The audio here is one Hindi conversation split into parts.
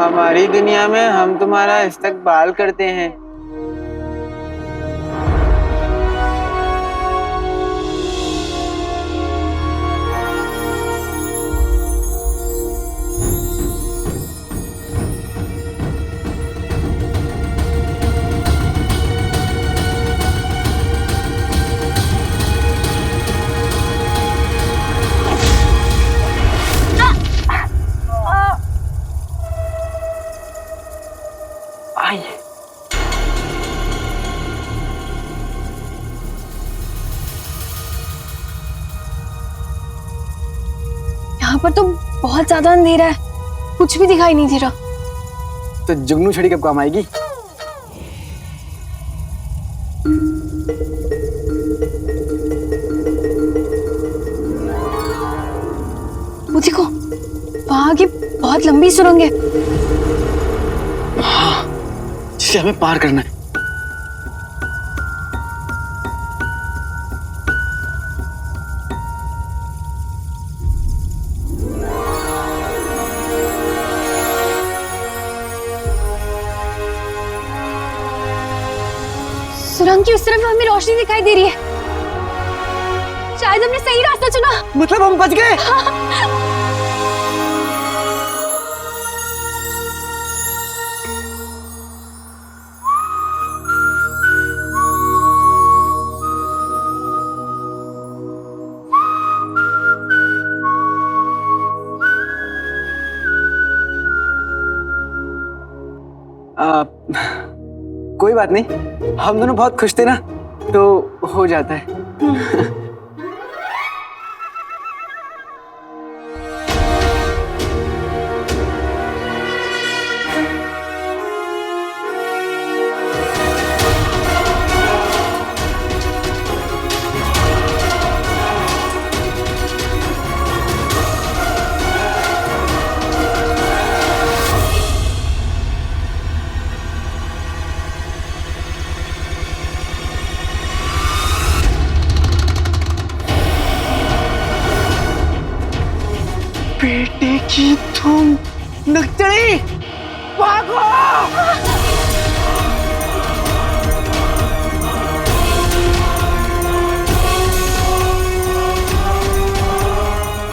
हमारी दुनिया में हम तुम्हारा इस्तकबाल करते हैं। यहाँ पर तो बहुत ज्यादा अंधेरा है, कुछ भी दिखाई नहीं दे रहा। तो जुगनू छड़ी कब काम आएगी? वो देखो, वहां आगे बहुत लंबी सुरंग है। हाँ, जिसे हमें पार करना है। सुरंग की उस तरफ हमें रोशनी दिखाई दे रही है। शायद हमने सही रास्ता चुना। मतलब हम बच गए। कोई बात नहीं, हम दोनों बहुत खुश थे ना, तो हो जाता है। बेटे की तुम नकचड़ी, भागो!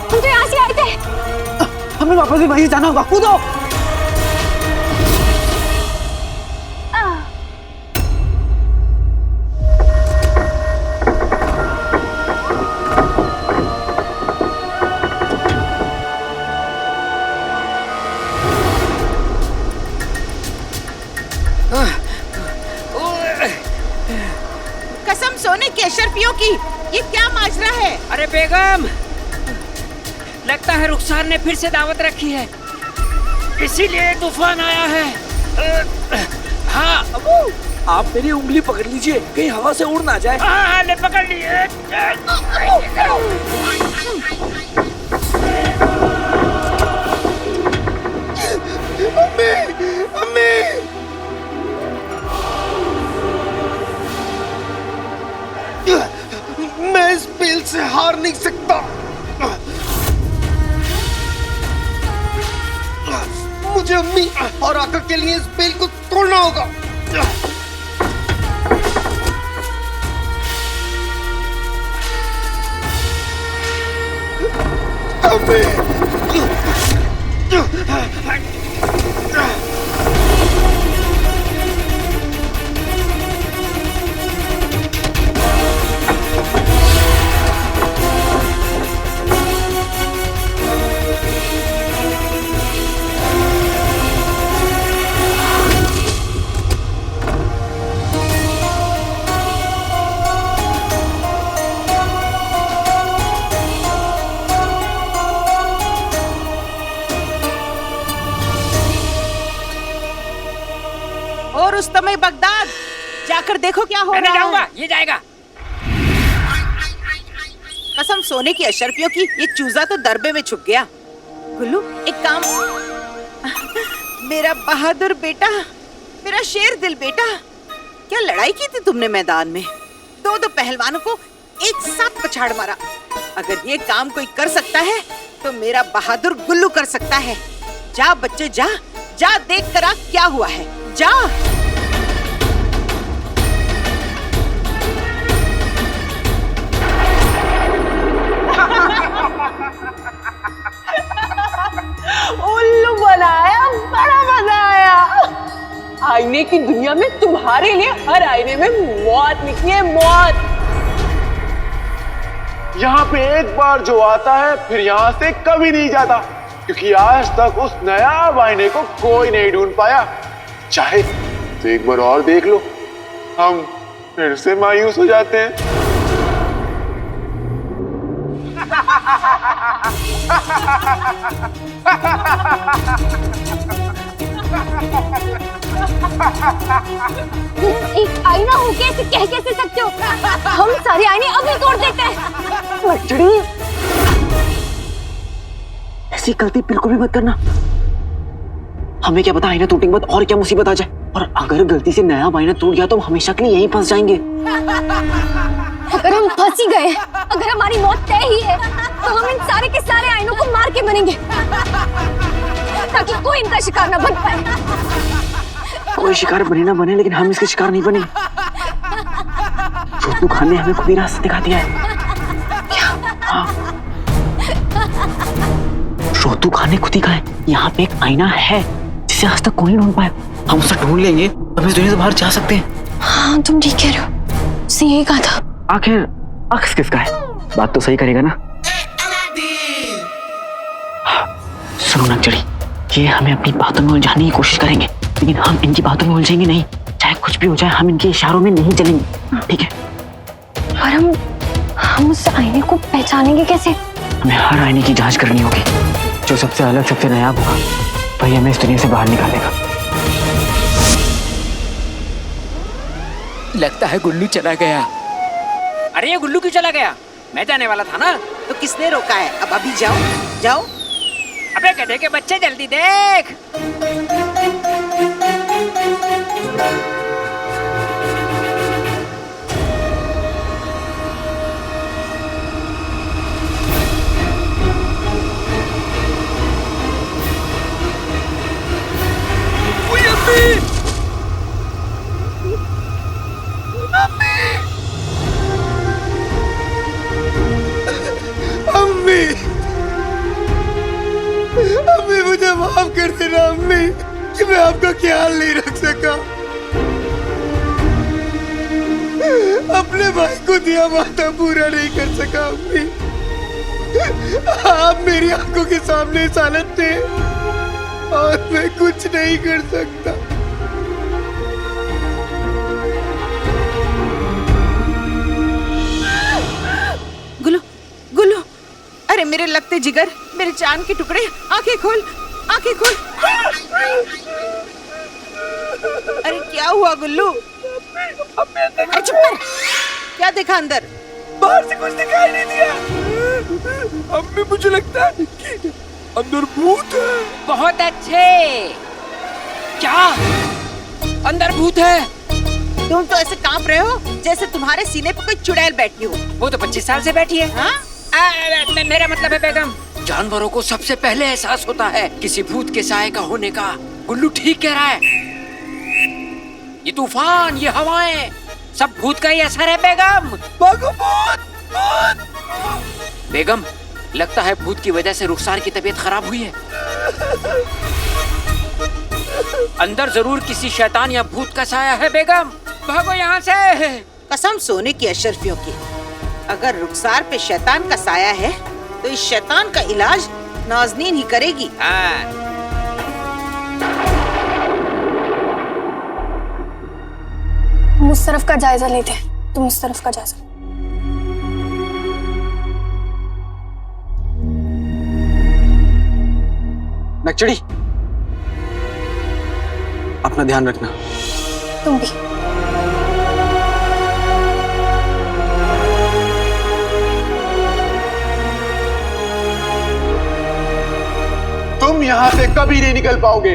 हम तो यहाँ से आए थे। हमें वापस भी वहीं जाना होगा, कूदो! कसम सोने के अशरफियों की, ये क्या माजरा है? अरे बेगम, लगता है रुखसार ने फिर से दावत रखी है, इसीलिए तूफान आया है। हाँ अबू, आप मेरी उंगली पकड़ लीजिए, कहीं हवा से उड़ ना जाए। हाँ ले पकड़ लिए। मैं इस बेल से हार नहीं सकता। मुझे अम्मी और आका के लिए इस बेल को तोड़ना होगा। अम्मी! और उस समय बगदाद जाकर देखो क्या हो मैं नहीं रहा जाऊंगा, है। ये जाएगा। कसम सोने की अशरफियों की, ये चूजा तो दरबे में छुप गया। गुल्लू एक काम, मेरा बहादुर बेटा, मेरा शेर दिल बेटा, क्या लड़ाई की थी तुमने मैदान में? दो पहलवानों को एक साथ पछाड़ मारा। अगर ये काम कोई कर सकता है तो मेरा बहादुर गुल्लू कर सकता है। जा बच्चे जा, जा देख कर आ क्या हुआ है, जा। उल्लू बनाया, बड़ा मजा आया। आईने की दुनिया में तुम्हारे लिए हर आईने में मौत लिखी है, मौत। यहाँ पे एक बार जो आता है फिर यहाँ से कभी नहीं जाता, क्योंकि आज तक उस नया आईने को कोई नहीं ढूंढ पाया। चाहे तो एक बार और देख लो, हम फिर से मायूस हो जाते हैं। एक आईना हो के ऐसे कह कैसे सकते हो? हम सारे आईने अभी तोड़ देते हैं। लचड़ी, ऐसी गलती बिल्कुल भी मत करना। हमें क्या पता आईना टूटने के बाद और क्या मुसीबत आ जाए, और अगर गलती से नया आईना टूट गया तो हम हमेशा के लिए यहीं फंस जाएंगे। अगर हम फंस ही गए, अगर हमारी मौत तय ही है, तो हम इन सारे के सारे आईनों को मार के मरेंगे, ताकि कोई इनका शिकार न बन पाए। कोई शिकार बने ना बने, लेकिन हम इसके शिकार नहीं बने। छोटू खान ने हमें खुद ही रास्ता दिखा दिया है। हाँ, छोटू खान ने खुद ही कहा है यहाँ पे एक आईना है जिसे आज तक कोई नहीं ढूंढ पाया। हम उसे ढूंढ लेंगे तो इस दुनिया से बाहर जा सकते हैं। हाँ, तुम ठीक कह रहे हो। उसने यही कहा था। आखिर अक्स किसका है? बात तो सही करेगा ना? सुनो नक्चड़ी, ये हमें अपनी बातों में उलझाने की कोशिश करेंगे, लेकिन हम इनकी बातों में उलझेंगे नहीं। चाहे कुछ भी हो जाए, हम इनके इशारों में नहीं चलेंगे, ठीक है? और हम उस आईने को पहचानेंगे कैसे? हमें हर आईने की जांच करनी होगी। जो सबसे अलग, सबसे नायाब होगा, वही हमें इस दुनिया से बाहर निकालेगा। लगता है गुल्लू चला गया। अरे ये गुल्लू क्यों चला गया? मैं जाने वाला था ना। तो किसने रोका है? अब अभी जाओ, जाओ। अबे गधे के बच्चे, जल्दी देख। अम्मी, अम्मी मुझे माफ कर देना अम्मी, कि मैं आपका ख्याल नहीं रख सका। अपने भाई को दिया वादा पूरा नहीं कर सका अम्मी। आप मेरी आंखों के सामने इस हालत थे और मैं कुछ नहीं कर सकता। गुल्लू, गुल्लू, अरे मेरे लगते जिगर, मेरे चांद के टुकड़े, आंखें खोल, आंखें खोल। अरे क्या हुआ गुल्लू? अरे चुप कर। क्या देखा अंदर? बाहर से कुछ दिखाई नहीं दिया अम्मी, मुझे लगता है कि अंदर भूत है। बहुत अच्छे। क्या अंदर भूत है? तुम तो ऐसे कांप रहे हो जैसे तुम्हारे सीने पे कोई चुड़ैल बैठी हो। वो तो 25 साल से बैठी है। हाँ? मेरा मतलब है बेगम, जानवरों को सबसे पहले एहसास होता है किसी भूत के साए का होने का। गुल्लू ठीक कह रहा है। ये तूफान, ये हवाएं, सब भूत का ही असर है बेगम। भागो भूत, भूत। बेगम, लगता है भूत की वजह से रुखसार की तबीयत खराब हुई है। अंदर जरूर किसी शैतान या भूत का साया है बेगम। भागो यहाँ से। कसम सोने की अशरफियों की, अगर रुखसार पे शैतान का साया है तो इस शैतान का इलाज नाज़नीन ही करेगी। हाँ। हम उस तरफ का जायजा लेते हैं, तुम उस तरफ का जायजा। नक्चड़ी, अपना ध्यान रखना। तुम भी। तुम यहाँ से कभी नहीं निकल पाओगे।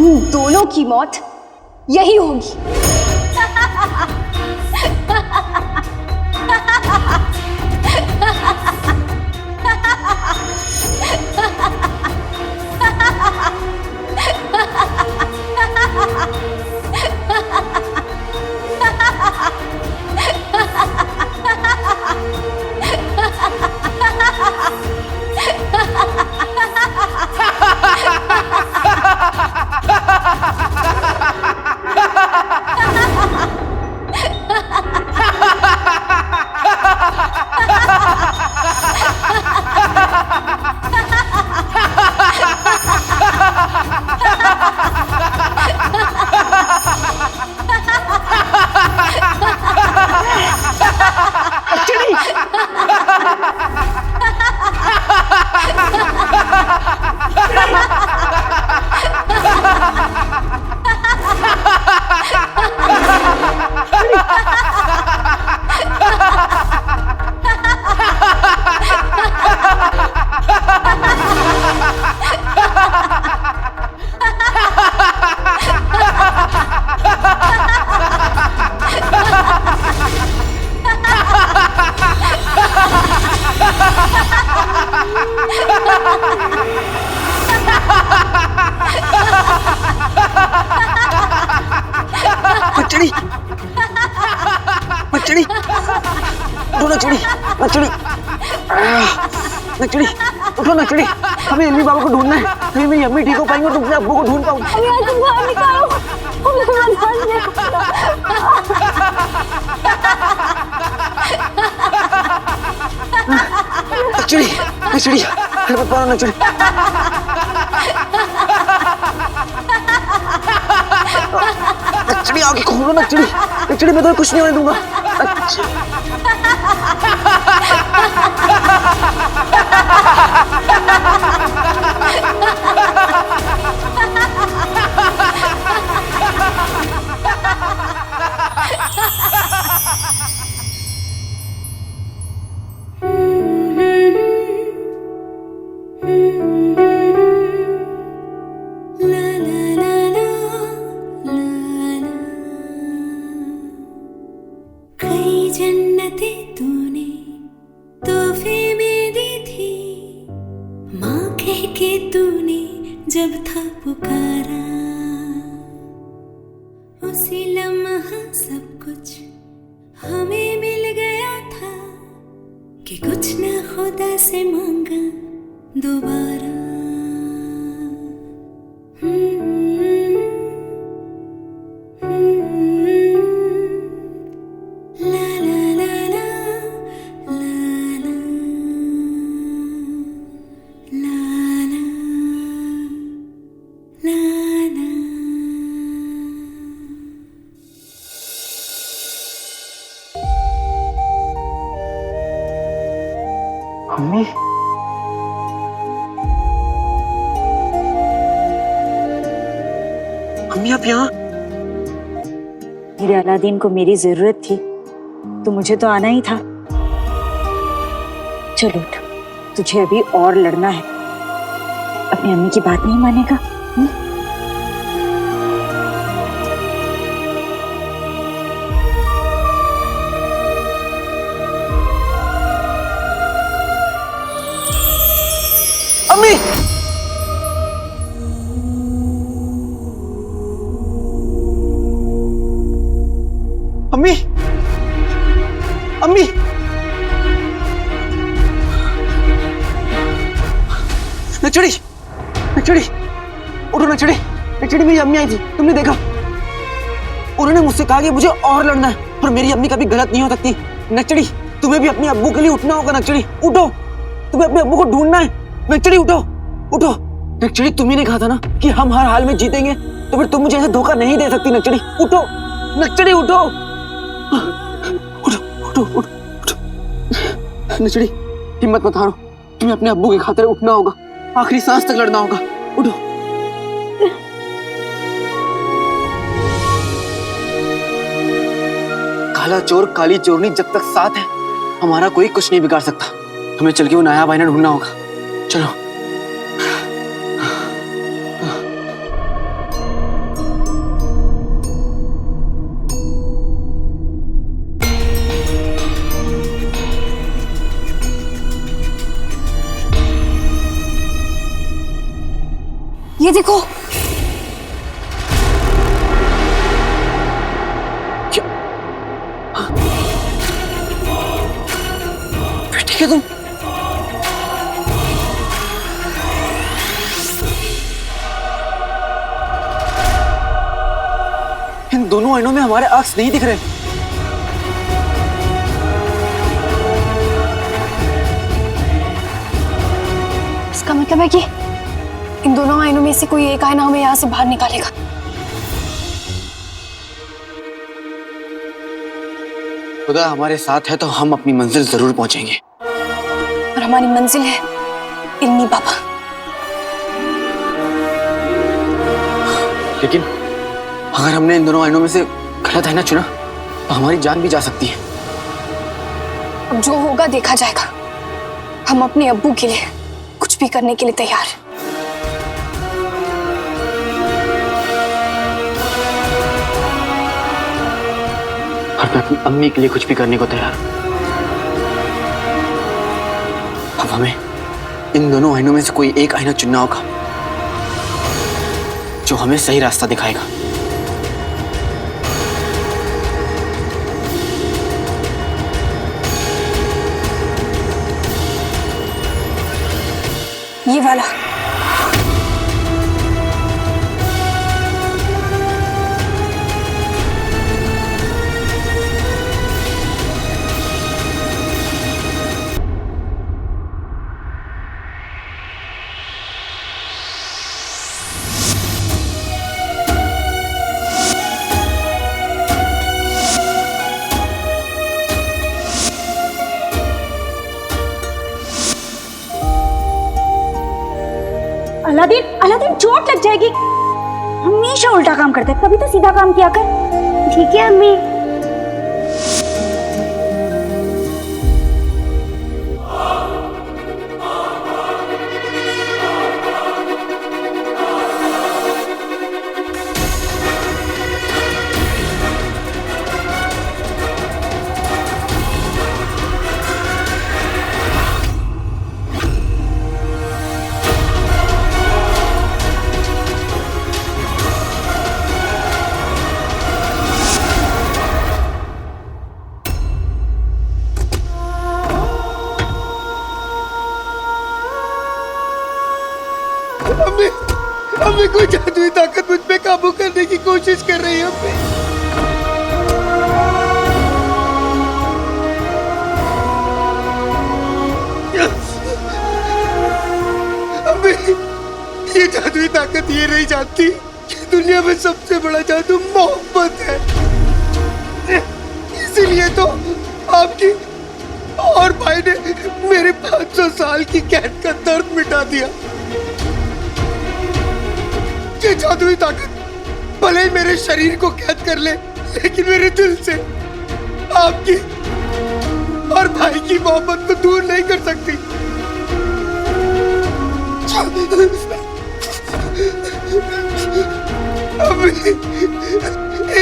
तुम दोनों की मौत यही होगी। नचड़ी, नचड़ी, उठो नचड़ी, नचड़ी, नचड़ी, उठो नचड़ी। हमें एलवी बाबा को ढूंढना है। कहीं मेरी अम्मी ठीक हो पाएंगे तो अपने अब्बू को ढूंढ पाऊंगी। तुम बाहर निकालो, नचड़ी, नचड़ी, घर पर पाओ नचड़ी। नचड़ी आगे खोलो नचड़ी, नचड़ी मैं तो कुछ नहीं होने दूंगा। जब था पुकारा उसी लम्हा सब कुछ हमें मिल गया था कि कुछ न खुदा से मांगा दोबारा। ला ला ला ला ला ला ला ला। अम्मी, अम्मी आप यहाँ? मेरे अलादीन को मेरी जरूरत थी तो मुझे तो आना ही था। चलो उठ, तुझे अभी और लड़ना है। अपनी अम्मी की बात नहीं मानेगा? अम्मी, अम्मी, अम्मी, नचड़ी, नचड़ी, उठो नचड़ी, नचड़ी मेरी अम्मी आई थी, तुमने देखा? उन्होंने मुझसे कहा कि मुझे और लड़ना है और मेरी अम्मी कभी गलत नहीं हो सकती। नचड़ी, तुम्हें भी अपने अब्बू के लिए उठना होगा। नचड़ी उठो, तुम्हें अपने अब्बू को ढूंढना है। नचड़ी उठो, उठो। नचड़ी तुम्ही ने कहा था ना कि हम हर हाल में जीतेंगे, तो फिर तुम मुझे ऐसा धोखा नहीं दे सकती। नचड़ी उठो, नचड़ी उठो, उठो, उठो, उठो, उठो। नचड़ी हिम्मत मत हारो, तुम्हें अपने अब्बू की खातिर उठना होगा, आखिरी सांस तक लड़ना होगा। उठो। काला चोर काली चोरनी जब तक साथ है हमारा कोई कुछ नहीं बिगाड़ सकता। हमें चल के वो नया भाईना ढूंढना होगा। चलो। ये देखो। ठीक है तुम? इन दोनों आईनों में हमारे अक्स नहीं दिख रहे। इसका मतलब है कि इन दोनों आईनों में से कोई एक आईना हमें यहाँ से बाहर निकालेगा। खुदा हमारे साथ है तो हम अपनी मंजिल जरूर पहुंचेंगे। और हमारी मंजिल है इल्मी बाबा। लेकिन अगर हमने इन दोनों आईनों में से गलत आईना चुना तो हमारी जान भी जा सकती है। अब जो होगा देखा जाएगा। हम अपने अब्बू के लिए कुछ भी करने के लिए तैयार हैं। और मैं अपनी अम्मी के लिए कुछ भी करने को तैयार हूं। अब हमें इन दोनों आईनों में से कोई एक आईना चुनना होगा जो हमें सही रास्ता दिखाएगा। ये वाला। अलादीन, अलादीन चोट लग जाएगी। हमेशा उल्टा काम करता है, कभी तो सीधा काम किया कर। ठीक है अम्मी। हमें कोई जादुई ताकत मुझ पे काबू करने की कोशिश कर रही है। ये जादुई ताकत ये नहीं जानती कि दुनिया में सबसे बड़ा जादू मोहब्बत है। इसीलिए तो आपकी और भाई ने मेरे 500 साल की कैद का दर्द मिटा दिया। ये जादुई ताकत भले ही मेरे शरीर को कैद कर ले, लेकिन मेरे दिल से आपकी और भाई की मोहब्बत को दूर नहीं कर सकती। अभी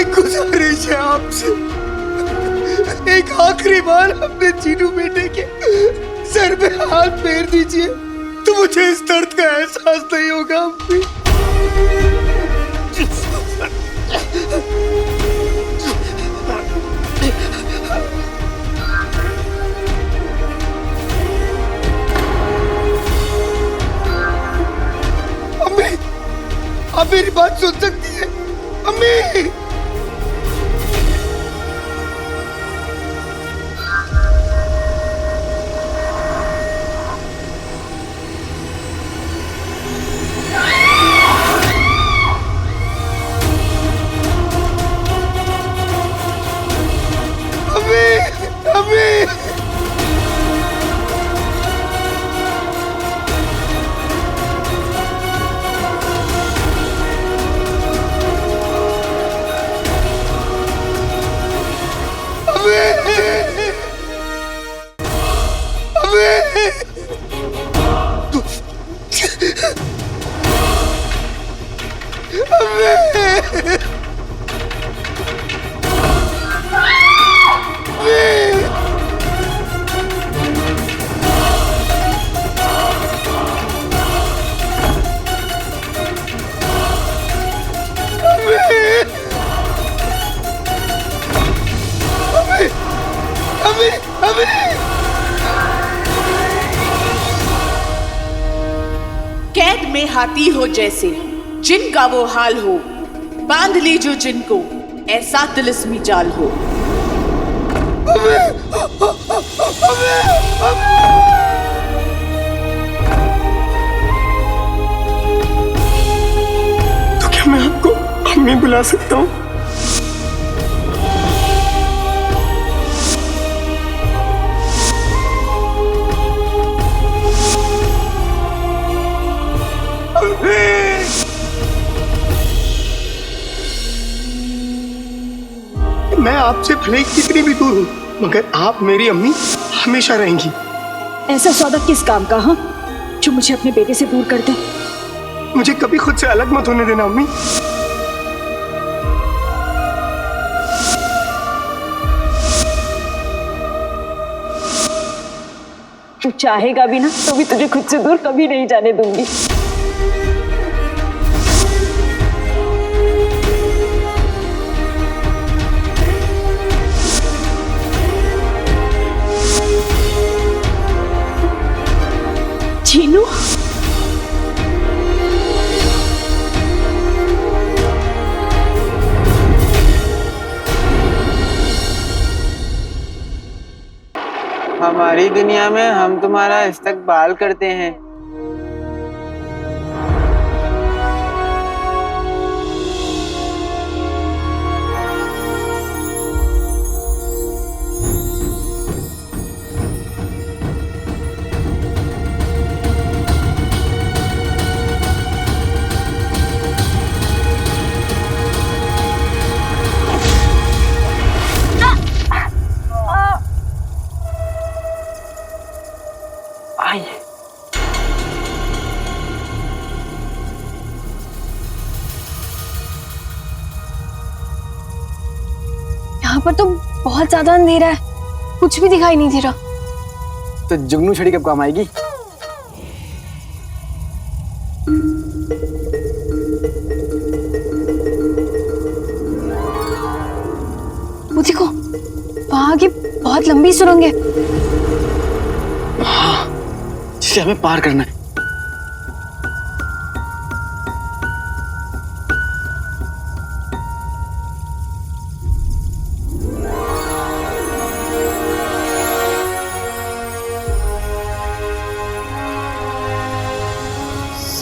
एक गुजारिश है आपसे, एक आखिरी बार अपने चीनू बेटे के सर पे हाथ फेर दीजिए तो मुझे इस दर्द का एहसास नहीं होगा। अभी अम्मी, आप मेरी बात सुन सकती है? अम्मी, हाथी हो जैसे, जिनका वो हाल हो, बांध ली जो जिनको ऐसा तिलिस्मी जाल हो। तो क्या मैं आपको अम्मी बुला सकता हूँ? मैं आपसे भले ही कितनी भी दूर हूँ, मगर आप मेरी अम्मी हमेशा रहेंगी। ऐसा सौदा किस काम का, हाँ, जो मुझे अपने बेटे से दूर कर दे? मुझे कभी खुद से अलग मत होने देना अम्मी। तू चाहेगा भी ना तो भी तुझे खुद से दूर कभी नहीं जाने दूंगी। चीनू, हमारी दुनिया में हम तुम्हारा इस्तकबाल करते हैं। यहाँ पर तो बहुत ज्यादा अंधेरा है, कुछ भी दिखाई नहीं दे रहा। तो जुगनू छड़ी कब काम आएगी? वो देखो, वहां की बहुत लंबी सुरंग है। हाँ, जिसे हमें पार करना है।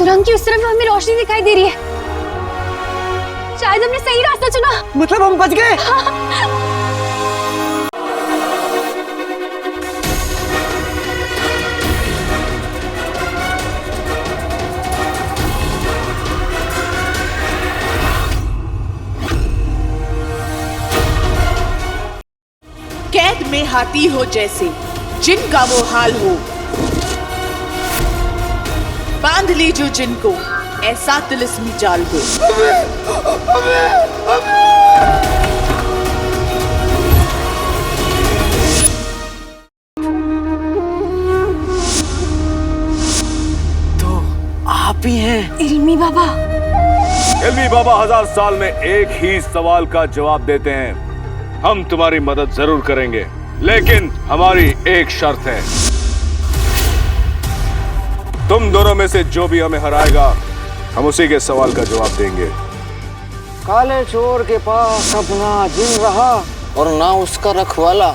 सुरंग की उस तरफ हमें रोशनी दिखाई दे रही है। शायद हमने सही रास्ता चुना। मतलब हम बच गए। कैद में हाथी हो जैसे, जिनका वो हाल हो, बांध ली जो जिनको ऐसा तिलिस्मी जाल हो। तो आप ही हैं इल्मी बाबा। इल्मी बाबा 1000 साल में एक ही सवाल का जवाब देते हैं। हम तुम्हारी मदद जरूर करेंगे, लेकिन हमारी एक शर्त है। तुम दोनों में से जो भी हमें हराएगा, हम उसी के सवाल का जवाब देंगे। काले चोर के पास अपना जिन रहा और ना उसका रखवाला।